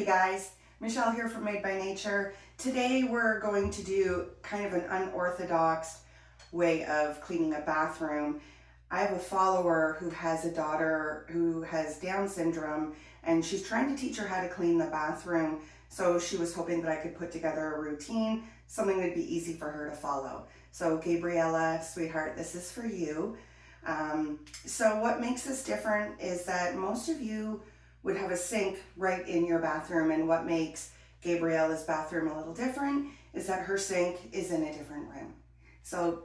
Hey guys, Michelle here from Made by Nature. Today we're going to do kind of an unorthodox way of cleaning a bathroom. I have a follower who has a daughter who has Down syndrome, and she's trying to teach her how to clean the bathroom. So she was hoping that I could put together a routine, something that would be easy for her to follow. So Gabriella, sweetheart, this is for you. So what makes this different is that most of you would have a sink right in your bathroom, and what makes Gabriella's bathroom a little different is that her sink is in a different room. So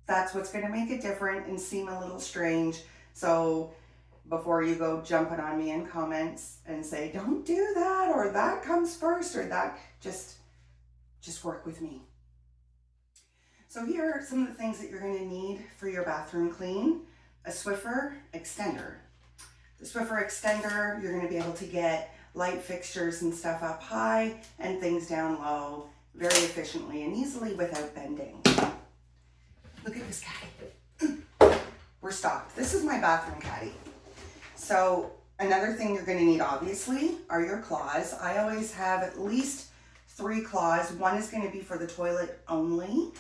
that's what's going to make it different and seem a little strange. So before you go jumping on me in comments and say, don't do that, or that comes first, or that, just work with me. So here are some of the things that you're going to need for your bathroom clean. A Swiffer extender. The Swiffer extender, you're going to be able to get light fixtures and stuff up high and things down low very efficiently and easily without bending. Look at this caddy. We're stocked. This is my bathroom caddy. So another thing you're going to need, obviously, are your claws. I always have at least 3 claws. One is going to be for the toilet only,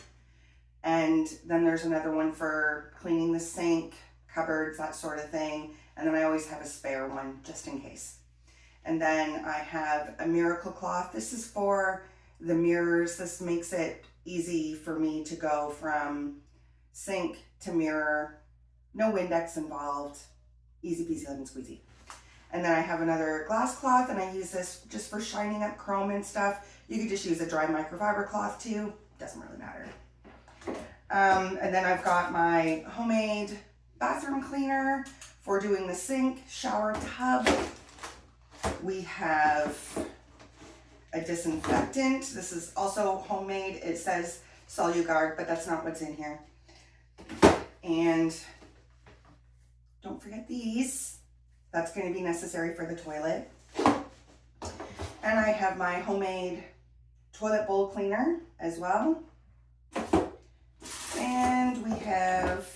and then there's another one for cleaning the sink, cupboards, that sort of thing. And then I always have a spare one just in case. And then I have a miracle cloth. This is for the mirrors. This makes it easy for me to go from sink to mirror. No Windex involved. Easy peasy lemon squeezy. And then I have another glass cloth, and I use this just for shining up chrome and stuff. You could just use a dry microfiber cloth too. Doesn't really matter. And then I've got my homemade bathroom cleaner for doing the sink, shower tub. We have a disinfectant. This is also homemade. It says Soluguard, but that's not what's in here. And don't forget these. That's going to be necessary for the toilet. And I have my homemade toilet bowl cleaner as well. And we have,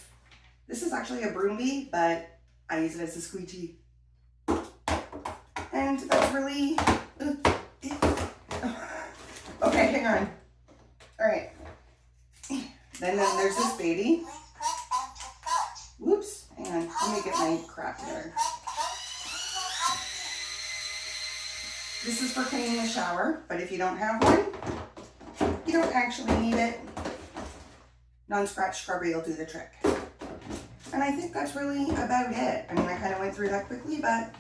this is actually a broom bee, but I use it as a squeegee. And that's really, okay, hang on. All right. Then there's this baby. Whoops, hang on, let me get my crap together. This is for cleaning the shower, but if you don't have one, you don't actually need it. Non-scratch scrubber will do the trick. And I think that's really about it. I mean, I kind of went through that quickly, but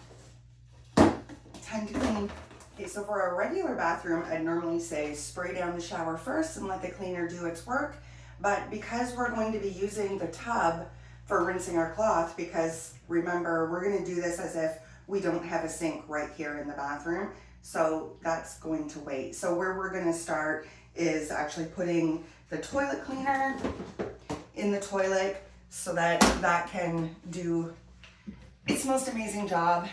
time to clean. Okay, so for a regular bathroom, I'd normally say spray down the shower first and let the cleaner do its work. But because we're going to be using the tub for rinsing our cloth, because remember, we're going to do this as if we don't have a sink right here in the bathroom. So that's going to wait. So where we're going to start is actually putting the toilet cleaner in the toilet so that that can do its most amazing job.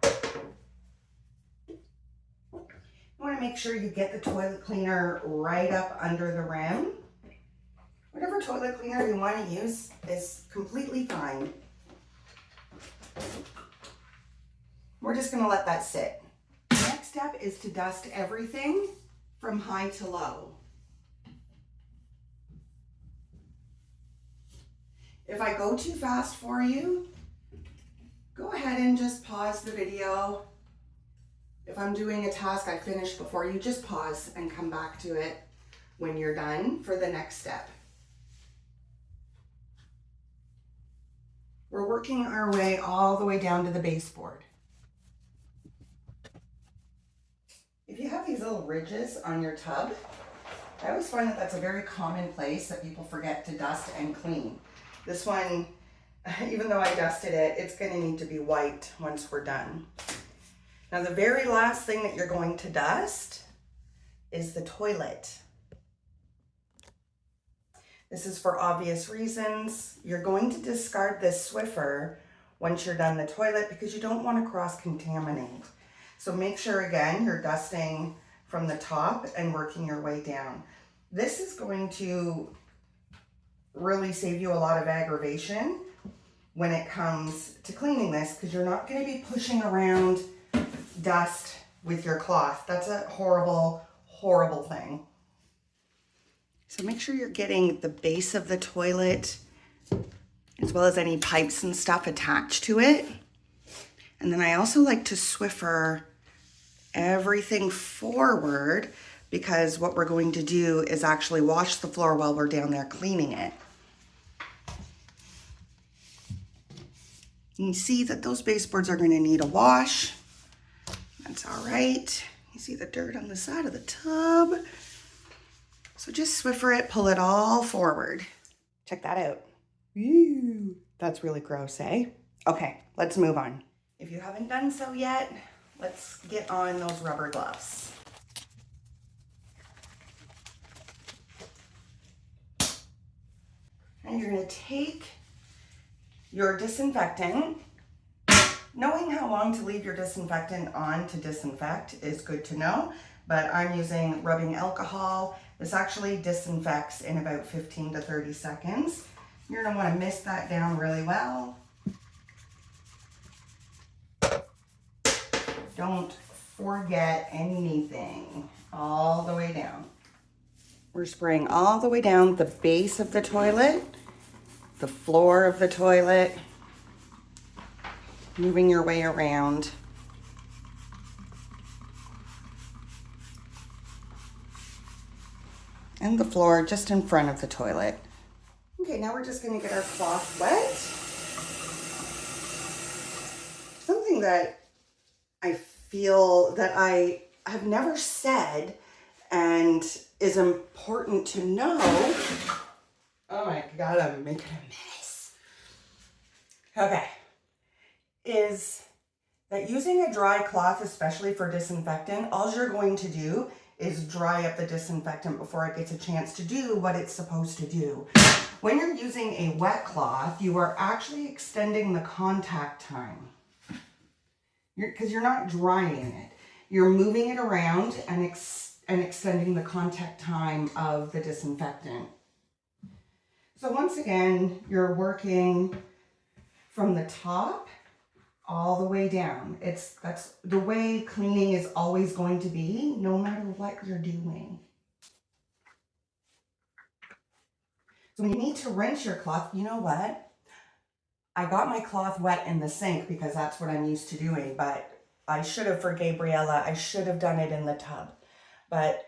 You want to make sure you get the toilet cleaner right up under the rim. Whatever toilet cleaner you want to use is completely fine. We're just going to let that sit. The next step is to dust everything from high to low. If I go too fast for you, go ahead and just pause the video. If I'm doing a task I finish before you, just pause and come back to it when you're done for the next step. We're working our way all the way down to the baseboard. If you have these little ridges on your tub, I always find that that's a very common place that people forget to dust and clean. This one, even though I dusted it, it's going to need to be wiped once we're done. Now, the very last thing that you're going to dust is the toilet. This is for obvious reasons. You're going to discard this Swiffer once you're done the toilet because you don't want to cross-contaminate. So make sure, again, you're dusting from the top and working your way down. This is going to really save you a lot of aggravation when it comes to cleaning this, because you're not going to be pushing around dust with your cloth. That's a horrible, horrible thing. So make sure you're getting the base of the toilet as well as any pipes and stuff attached to it. And then I also like to Swiffer everything forward, because what we're going to do is actually wash the floor while we're down there cleaning it. You see that those baseboards are going to need a wash. That's all right. You see the dirt on the side of the tub. So just Swiffer it, pull it all forward. Check that out. Ew, that's really gross, eh? Okay, let's move on. If you haven't done so yet, let's get on those rubber gloves. And you're going to take your disinfectant. Knowing how long to leave your disinfectant on to disinfect is good to know, but I'm using rubbing alcohol. This actually disinfects in about 15 to 30 seconds. You're going to want to mist that down really well. Don't forget anything. All the way down. We're spraying all the way down the base of the toilet, the floor of the toilet, moving your way around. And the floor just in front of the toilet. Okay, now we're just going to get our cloth wet. Something that I feel that I have never said and is important to know. Oh my God, I'm making a mess. Okay. Is that using a dry cloth, especially for disinfectant, all you're going to do is dry up the disinfectant before it gets a chance to do what it's supposed to do. When you're using a wet cloth, you are actually extending the contact time. Because you're not drying it. You're moving it around and extending the contact time of the disinfectant. So once again, you're working from the top all the way down. That's the way cleaning is always going to be, no matter what you're doing. So when you need to rinse your cloth, you know what? I got my cloth wet in the sink because that's what I'm used to doing, but I should have, for Gabriella, I should have done it in the tub. But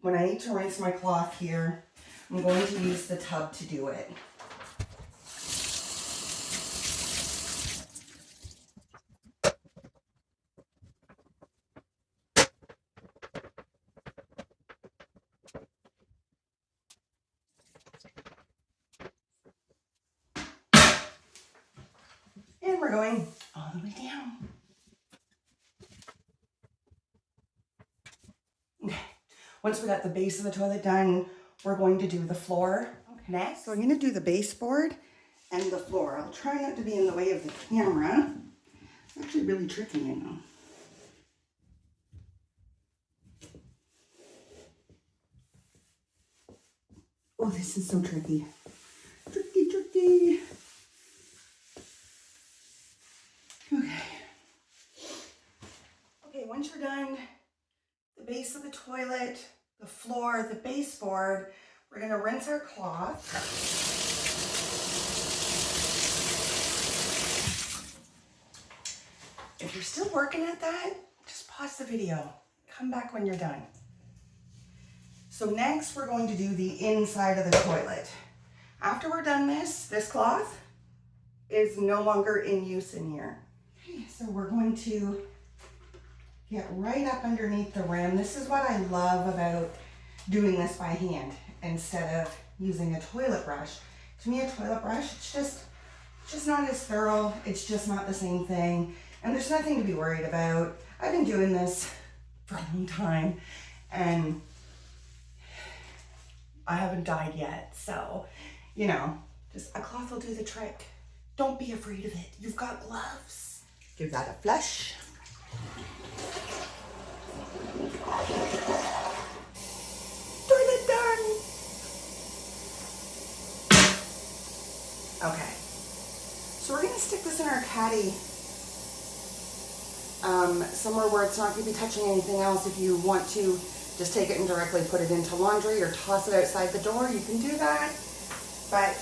when I need to rinse my cloth here, I'm going to use the tub to do it. And we're going all the way down. Okay, once we got the base of the toilet done, we're going to do the floor next. So I'm going to do the baseboard and the floor. I'll try not to be in the way of the camera. It's actually really tricky, you know. Oh, this is so tricky. Tricky, tricky. Okay, once you're done, the base of the toilet, the floor, the baseboard, we're going to rinse our cloth. If you're still working at that, just pause the video. Come back when you're done. So next we're going to do the inside of the toilet. After we're done this cloth is no longer in use in here. Okay, so we're going to get right up underneath the rim. This is what I love about doing this by hand instead of using a toilet brush. To me, a toilet brush, it's just not as thorough. It's just not the same thing. And there's nothing to be worried about. I've been doing this for a long time and I haven't died yet. So, you know, just a cloth will do the trick. Don't be afraid of it. You've got gloves. Give that a flush. Toilet done. Okay. So we're going gonna stick this in our caddy somewhere where it's not gonna be touching anything else. If you want to just take it and directly put it into laundry or toss it outside the door, you can do that. But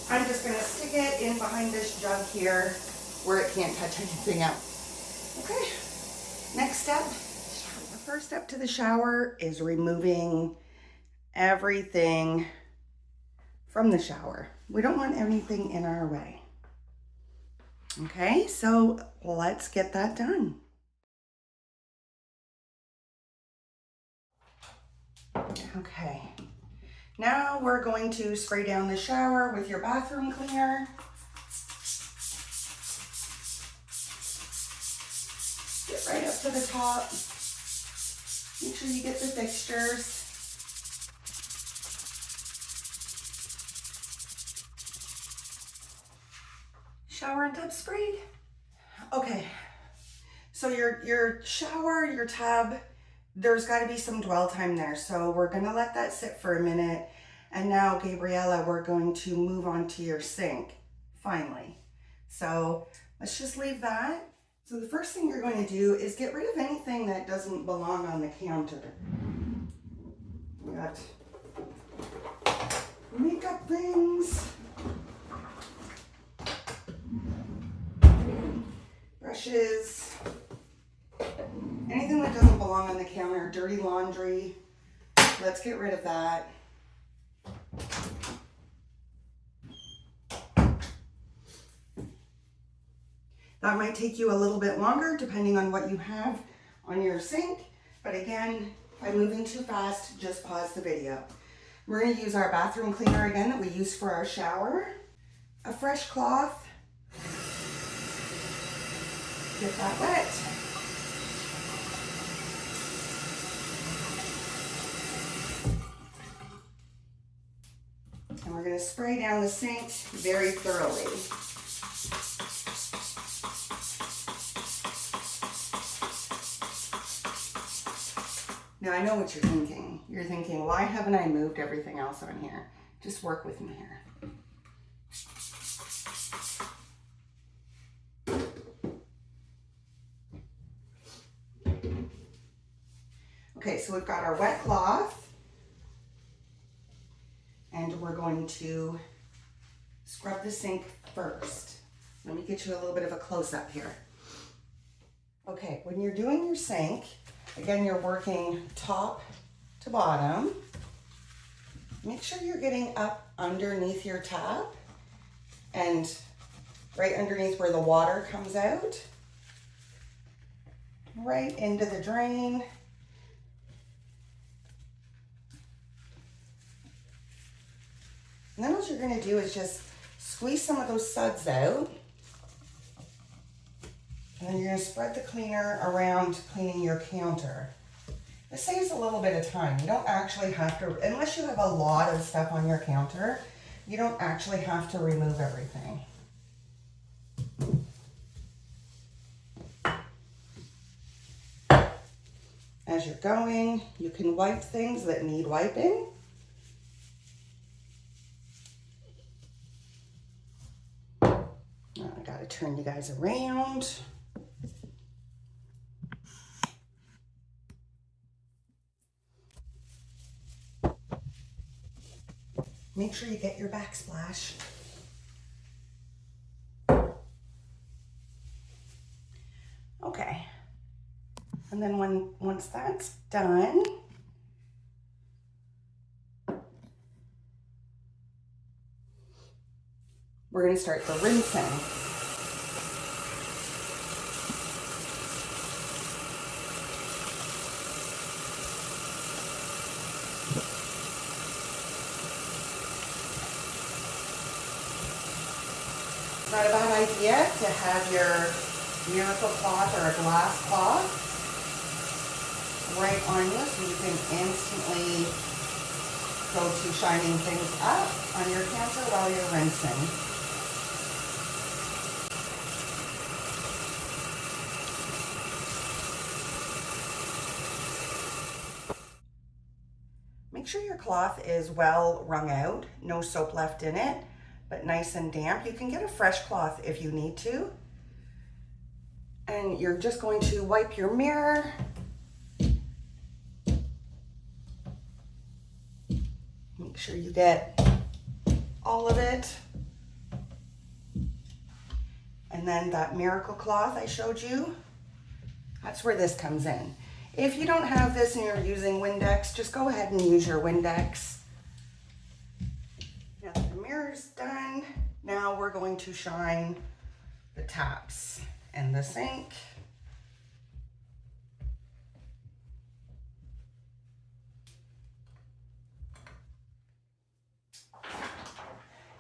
I'm just gonna stick it in behind this jug here where it can't touch anything else. Okay, next step. The first step to the shower is removing everything from the shower. We don't want anything in our way. Okay, so let's get that done. Okay, now we're going to spray down the shower with your bathroom cleaner. Get right up to the top. Make sure you get the fixtures. Shower and tub sprayed. Okay, so your shower, your tub, there's got to be some dwell time there. So we're gonna let that sit for a minute. And now, Gabriella, we're going to move on to your sink, finally. So let's just leave that. So the first thing you're going to do is get rid of anything that doesn't belong on the counter. We got makeup things, brushes, anything that doesn't belong on the counter, dirty laundry. Let's get rid of that. That might take you a little bit longer depending on what you have on your sink. But again, by moving too fast, just pause the video. We're going to use our bathroom cleaner again that we use for our shower. A fresh cloth. Get that wet. And we're going to spray down the sink very thoroughly. Now I know what you're thinking. You're thinking, why haven't I moved everything else on here? Just work with me here. Okay, so we've got our wet cloth and we're going to scrub the sink first. Let me get you a little bit of a close-up here. Okay, when you're doing your sink, again, you're working top to bottom. Make sure you're getting up underneath your tap and right underneath where the water comes out, right into the drain. And then what you're going to do is just squeeze some of those suds out. And then you're going to spread the cleaner around cleaning your counter. This saves a little bit of time. You don't actually have to, unless you have a lot of stuff on your counter, you don't actually have to remove everything. As you're going, you can wipe things that need wiping. Now I gotta turn you guys around. Make sure you get your backsplash. Okay. And then once that's done, we're going to start the rinsing. It's not a bad idea to have your miracle cloth or a glass cloth right on you so you can instantly go to shining things up on your counter while you're rinsing. Make sure your cloth is well wrung out, no soap left in it. but nice and damp. You can get a fresh cloth if you need to. And you're just going to wipe your mirror. Make sure you get all of it. And then that miracle cloth I showed you, that's where this comes in. If you don't have this and you're using Windex, just go ahead and use your Windex. Now that the mirror's done, now we're going to shine the taps and the sink.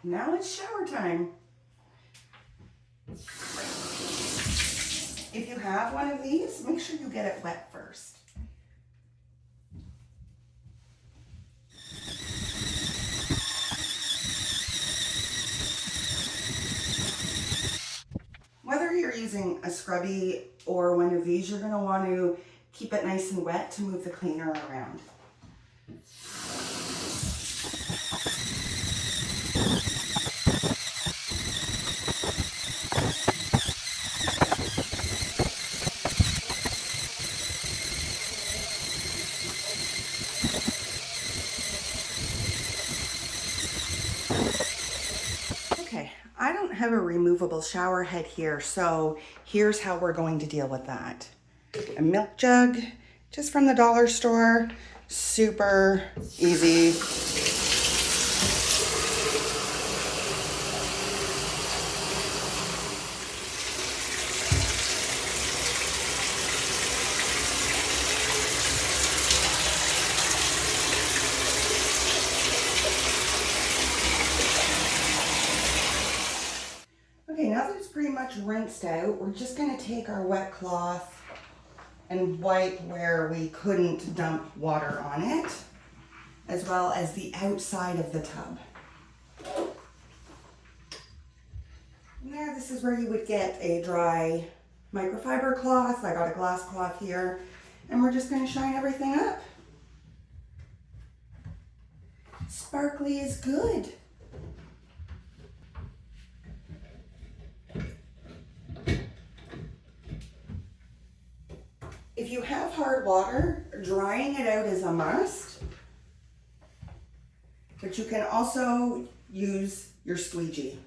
Now it's shower time. If you have one of these, make sure you get it wet first. Whether you're using a scrubby or one of these, you're going to want to keep it nice and wet to move the cleaner around. Okay, I don't have a removable shower head here, so here's how we're going to deal with that. A milk jug, just from the dollar store, super easy. Okay, now that it's pretty much rinsed out, we're just going to take our wet cloth and wipe where we couldn't dump water on it, as well as the outside of the tub. And there, this is where you would get a dry microfiber cloth. I got a glass cloth here, and we're just going to shine everything up. Sparkly is good. If you have hard water, drying it out is a must, but you can also use your squeegee.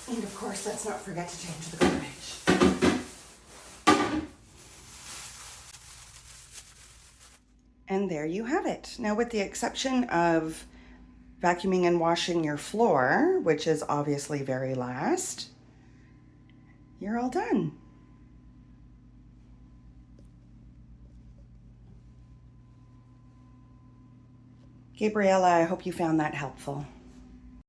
And of course, let's not forget to change the garbage. And there you have it. Now, with the exception of vacuuming and washing your floor, which is obviously very last, you're all done. Gabrielle, I hope you found that helpful.